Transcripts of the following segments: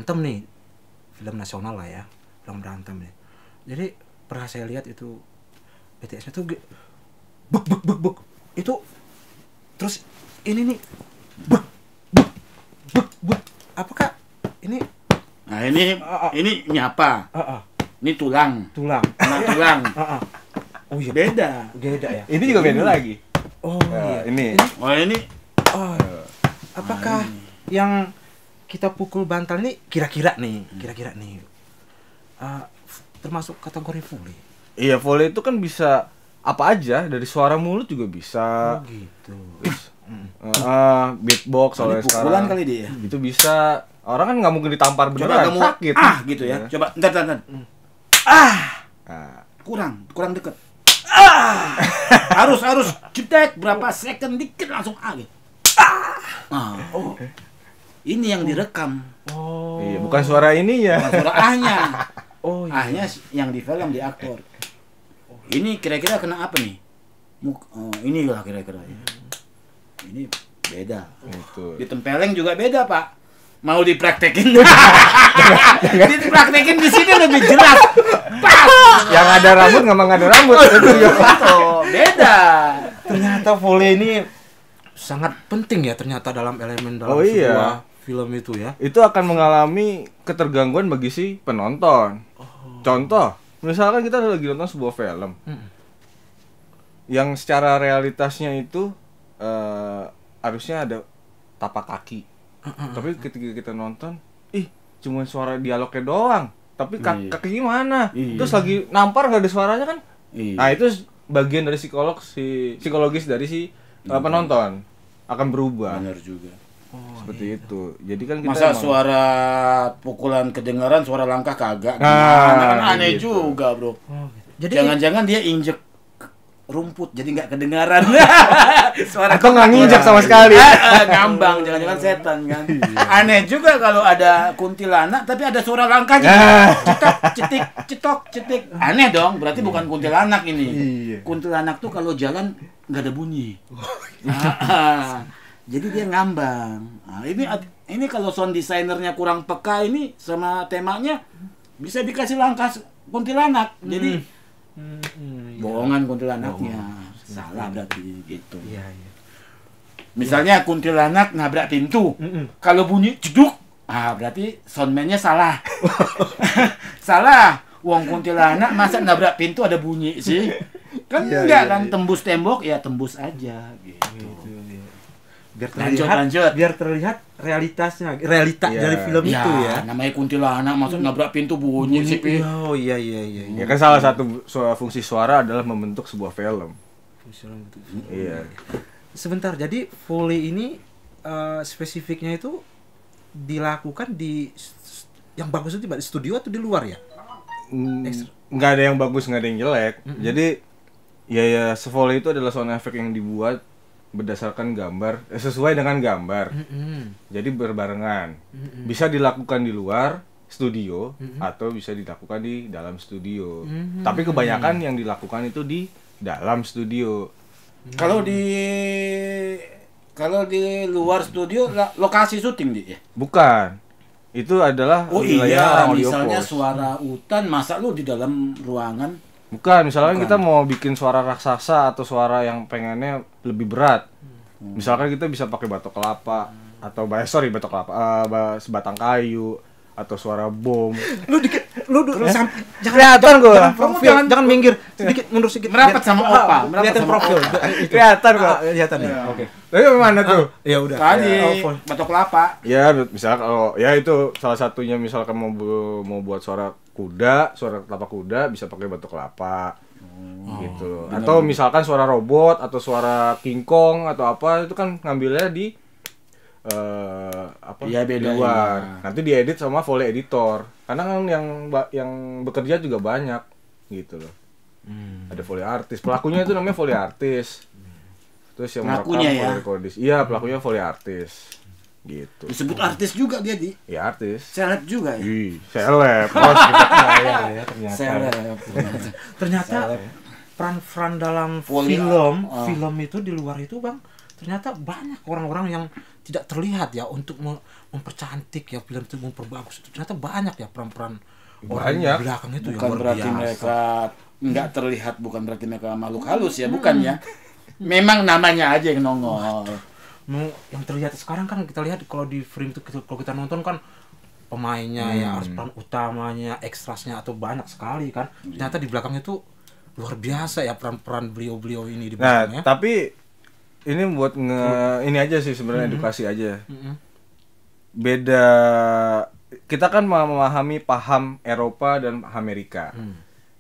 berantem nih, film nasional lah ya, film berantem nih. Jadi pernah saya lihat itu BTS itu buk buk buk buk itu, terus ini nih buk buk buk buk, apakah ini? Nah ini nyapa, ini tulang, anak tulang. Oh iya, beda ya. Ini juga beda lagi. Oh iya, ini. Oh, apakah yang kita pukul bantal ini kira-kira nih termasuk kategori volley? Iya, volley itu kan bisa apa aja, dari suara mulut juga bisa. Oh gitu. Beatbox soalnya sekarang. Pukulan kali dia. Itu bisa. Orang kan nggak mungkin ditampar beneran, sakit. Gitu ya. Coba, entar. Kurang deket. Harus cetek berapa second dikit langsung gitu. Ini yang direkam. Oh. Iya, bukan suara ini ya. Bukan suara ahnya. Oh iya. Ahnya yang di film, di aktor. Ini kira-kira kena apa nih? Inilah kira-kira. Ini beda. Itu. Ditempeleng juga beda, Pak. Mau dipraktekin. Dipraktekin di sini lebih jelas. Pas. Yang ada rambut nggak ada rambut. Itu ya. Beda. Ternyata volley ini sangat penting ya ternyata dalam elemen dalam sebuah film itu ya. Itu akan mengalami ketergangguan bagi si penonton. Contoh, misalkan kita lagi nonton sebuah film yang secara realitasnya itu harusnya ada tapak kaki. Tapi ketika kita nonton, cuma suara dialognya doang. Tapi kaki gimana? Terus lagi nampar nggak ada suaranya kan? Nah itu bagian dari psikologis dari si penonton akan berubah. Benar juga. Seperti itu. Jadi kan kita masa suara pukulan kedengaran, suara langkah kagak. Nah, aneh gitu. juga, Bro. Jadi Jangan-jangan dia injek rumput jadi nggak kedengaran. Suara atau nggak nginjak sama sekali. Ngambang, jangan-jangan setan kan. Aneh juga kalau ada kuntilanak tapi ada suara langkah gitu. Cetok, cetik. Aneh dong, berarti bukan kuntilanak ini. Kuntilanak tuh kalau jalan nggak ada bunyi. Jadi dia ngambang. Nah, ini kalau sound designernya kurang peka ini sama temanya bisa dikasih langkah kuntilanak. Jadi bohongan kuntilanaknya. Salah berarti gitu. Iya. Misalnya kuntilanak nabrak pintu. Kalau bunyi ceduk, berarti soundman-nya salah. Salah. Wong kuntilanak masa nabrak pintu ada bunyi sih? Kan enggak kan, tembus tembok ya tembus aja gitu. Biar terlihat realitasnya, dari film itu ya. Namanya kuntilanak masuk nabrak pintu bunyi sih. Oh iya. Ya kan salah satu fungsi suara adalah membentuk sebuah film. Iya. Sebentar, jadi volley ini spesifiknya itu dilakukan di yang bagus itu di studio atau di luar ya? Nggak ada yang bagus, nggak ada yang jelek. Jadi ya volley itu adalah sound effect yang dibuat berdasarkan gambar, sesuai dengan gambar. Jadi berbarengan. Bisa dilakukan di luar studio atau bisa dilakukan di dalam studio. Tapi kebanyakan yang dilakukan itu di dalam studio. Kalau di luar studio lokasi syuting dia. Bukan. Itu adalah wilayah orang misalnya Audiopos. suara hutan, masa lu di dalam ruangan? Misalnya kita mau bikin suara raksasa atau suara yang pengennya lebih berat. Misalkan kita bisa pakai batok kelapa atau batok kelapa, sebatang kayu atau suara bom. Jangan Kelihatan gua. jangan minggir sedikit, mundur sedikit. Merapat sama opa, Kelihatan profil. Kelihatan kok. Kelihatan nih. Oke. Tapi mana tuh? Ya udah. Tadi batok kelapa. Ya, misalnya kalau ya itu salah satunya, misalkan mau buat suara tapak kuda bisa pakai batok kelapa. Gitu. Atau misalkan suara robot atau suara King Kong atau apa, itu kan ngambilnya di di luar. Nanti diedit sama volley editor. Karena kan yang bekerja juga banyak gitu loh. Ada volley artis. Pelakunya itu namanya volley artis. Terus yang merekam volley recordis. Iya, pelakunya volley artis. Gitu. Disebut artis juga dia, Di. Ya artis. Seleb juga ya. Seleb. Ternyata peran dalam film itu di luar itu, Bang, ternyata banyak orang-orang yang tidak terlihat ya untuk mempercantik ya film itu, memperbagus itu. Ternyata banyak ya peran-peran orang di Banyak. belakang itu Bukan yang luar berarti biasa. mereka nggak terlihat, bukan berarti mereka makhluk halus ya, bukan ya. Memang namanya aja yang nongol. Yang terlihat sekarang kan kita lihat kalau di frame itu kalau kita nonton kan pemainnya ya harus peran utamanya, ekstrasnya atau banyak sekali kan. Ternyata di belakang itu luar biasa ya peran-peran beliau-beliau ini di Nah, belakangnya. tapi ini buat ini aja sih sebenarnya edukasi aja. Beda, kita kan memahami paham Eropa dan Amerika.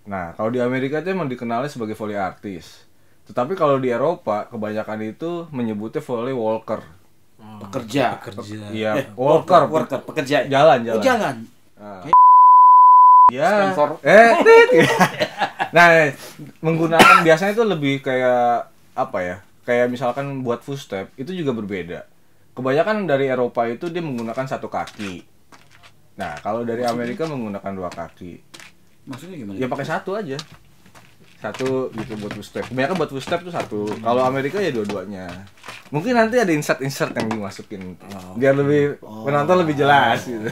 Nah, kalau di Amerika itu emang dikenalnya sebagai volley artist. Tetapi kalau di Eropa kebanyakan itu menyebutnya volley walker. Pekerja. Iya, walker, pekerja. jalan. Oh, jalan. Ya. Sponsor. Tit. Nah, menggunakan biasanya itu lebih kayak apa ya? Kayak misalkan buat footstep itu juga berbeda. Kebanyakan dari Eropa itu dia menggunakan satu kaki. Nah, kalau dari Amerika menggunakan dua kaki. Maksudnya gimana? Ya pakai satu aja. Satu gitu buat footstep. Kebanyakan buat footstep tuh satu. Kalau Amerika ya dua-duanya. Mungkin nanti ada insert-insert yang dimasukin biar lebih penonton lebih jelas gitu.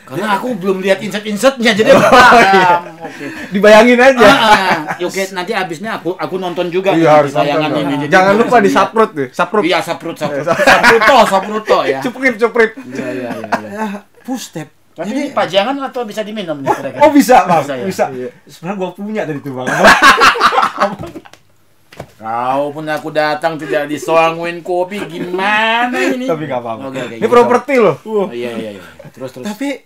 Karena aku belum lihat insert-insertnya, jadi aku paham. Oke. Dibayangin aja. Oke, nanti abisnya aku nonton juga Iya, harus tayangan nonton. ini. Jadi Jangan aku lupa bisa di lihat. saprut deh. Saprut. Iya, saprut ya. Cuprip. Iya. Footstep. Tapi Jadi ini pajangan atau bisa diminum nih kira-kira? oh bisa bang, Bisa bisa. ya? Sebenarnya gua punya dari itu bang. Kalaupun aku datang tidak disoangin kopi, gimana ini? Tapi nggak apa-apa. Oke, Ini properti loh. Oh, iya. Terus. Tapi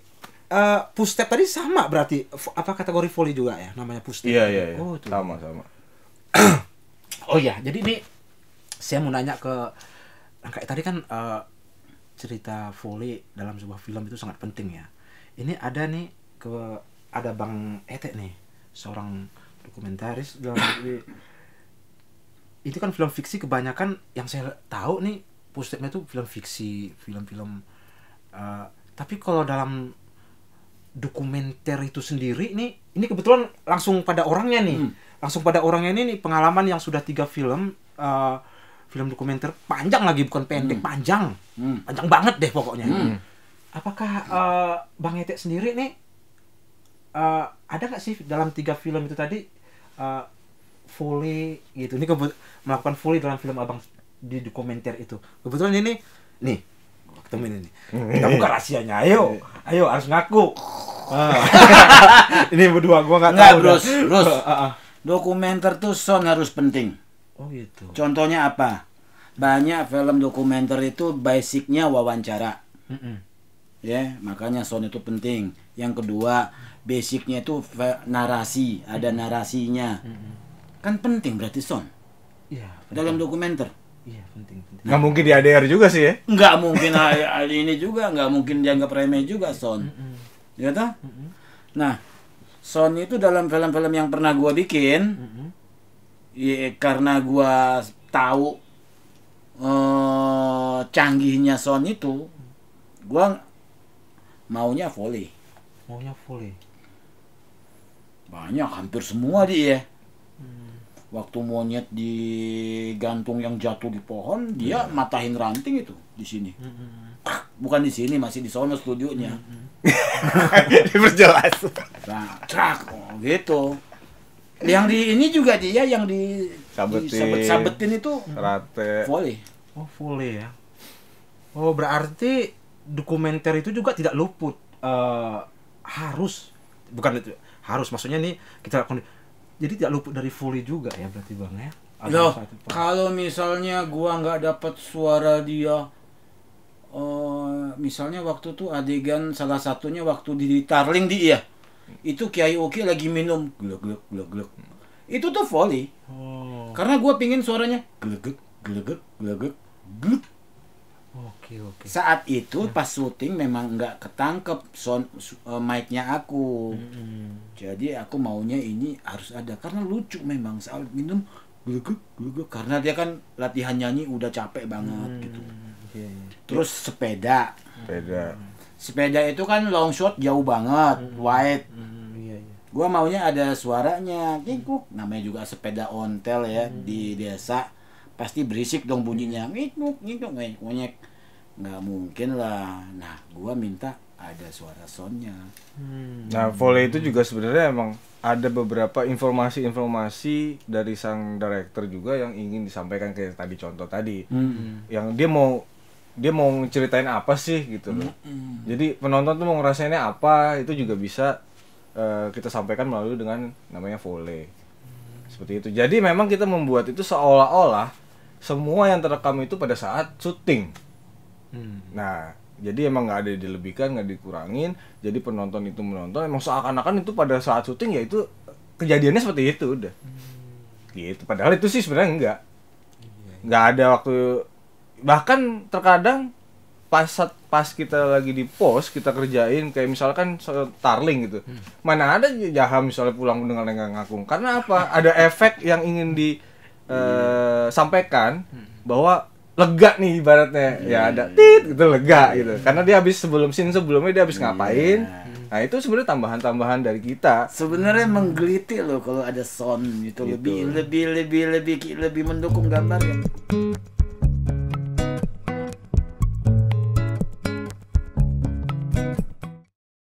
footstep tadi sama berarti apa kategori volley juga ya namanya footstep? Iya. Oh, itu. Sama. Oh iya, jadi ini saya mau nanya ke kayak tadi kan cerita volley dalam sebuah film itu sangat penting ya. Ini ada nih ada Bang Ete nih, seorang dokumentaris dalam itu kan film fiksi kebanyakan yang saya tahu nih footstepnya itu film fiksi, film-film tapi kalau dalam dokumenter itu sendiri nih, ini kebetulan langsung pada orangnya nih. Langsung pada orangnya ini nih, pengalaman yang sudah 3 film film dokumenter panjang lagi, bukan pendek, panjang banget deh pokoknya. Apakah Bang Ete sendiri nih ada nggak sih dalam 3 film itu tadi volley gitu? Ini melakukan volley dalam film abang di dokumenter itu. Kebetulan ini nih ketemu ini. Kita buka rahasianya. Ayo harus ngaku. Ini berdua gua nggak tahu. Bros. Dokumenter tuh sound harus penting. Oh gitu. Contohnya apa? Banyak film dokumenter itu basicnya wawancara. Ya, makanya sound itu penting. Yang kedua, basicnya itu narasi, ada narasinya. Kan penting berarti sound. Iya. Dalam dokumenter. Iya, penting. Nggak mungkin di ADR juga sih ya. Nggak mungkin ini juga, nggak mungkin dianggap remeh juga sound. Ya toh? Nah, sound itu dalam film-film yang pernah gua bikin, ya, karena gua tahu canggihnya sound itu, gua maunya volley. Banyak, hampir semua dia. Waktu monyet digantung yang jatuh di pohon, dia matahin ranting itu di sini. Bukan di sini, masih di sono studionya. Diperjelas. Nah, gitu. Yang di ini juga dia yang sabetin itu Rate. volley. Oh, volley ya. Oh, berarti dokumenter itu juga tidak luput maksudnya nih kita lakukan, jadi tidak luput dari volley juga ya berarti bang ya. Loh, kalau misalnya gua nggak dapat suara dia, misalnya waktu tuh adegan salah satunya waktu di Tarling dia, itu Kiai Oki lagi minum glek, itu tuh volley. Karena gua pingin suaranya glek. Oke. Saat itu pas syuting memang nggak ketangkep sound mic-nya aku. Jadi aku maunya ini harus ada karena lucu memang saat minum gluguk karena dia kan latihan nyanyi udah capek banget gitu. Terus sepeda itu kan long shot jauh banget, wide. Gua maunya ada suaranya, kikuk. Namanya juga sepeda ontel ya di desa, pasti berisik dong bunyinya, ngikuk ngonyek. nggak mungkin lah. Nah, gua minta ada suara soundnya. Nah, Foley itu juga sebenarnya emang ada beberapa informasi-informasi dari sang director juga yang ingin disampaikan kayak tadi contoh tadi. Yang dia mau ceritain apa sih gitu loh. Jadi penonton tuh mau ngerasainnya apa, itu juga bisa kita sampaikan melalui dengan namanya Foley. Seperti itu. Jadi memang kita membuat itu seolah-olah semua yang terekam itu pada saat syuting. Nah, jadi emang nggak ada dilebihkan, nggak dikurangin. Jadi penonton itu menonton, emang seakan-akan itu pada saat syuting ya itu kejadiannya seperti itu udah. Gitu. Padahal itu sih sebenarnya nggak ada waktu. Bahkan terkadang pas kita lagi di pos, kita kerjain kayak misalkan Starling gitu. Mana ada Jaham misalnya pulang dengan lenggang ngakung. Karena apa? Ada efek yang ingin disampaikan bahwa lega nih ibaratnya. Ya ada tit gitu, lega gitu. Karena dia habis sebelumnya dia habis ngapain. Nah, itu sebenarnya tambahan-tambahan dari kita. Sebenarnya menggelitik loh kalau ada sound gitu, Gitu. lebih mendukung gambar ya.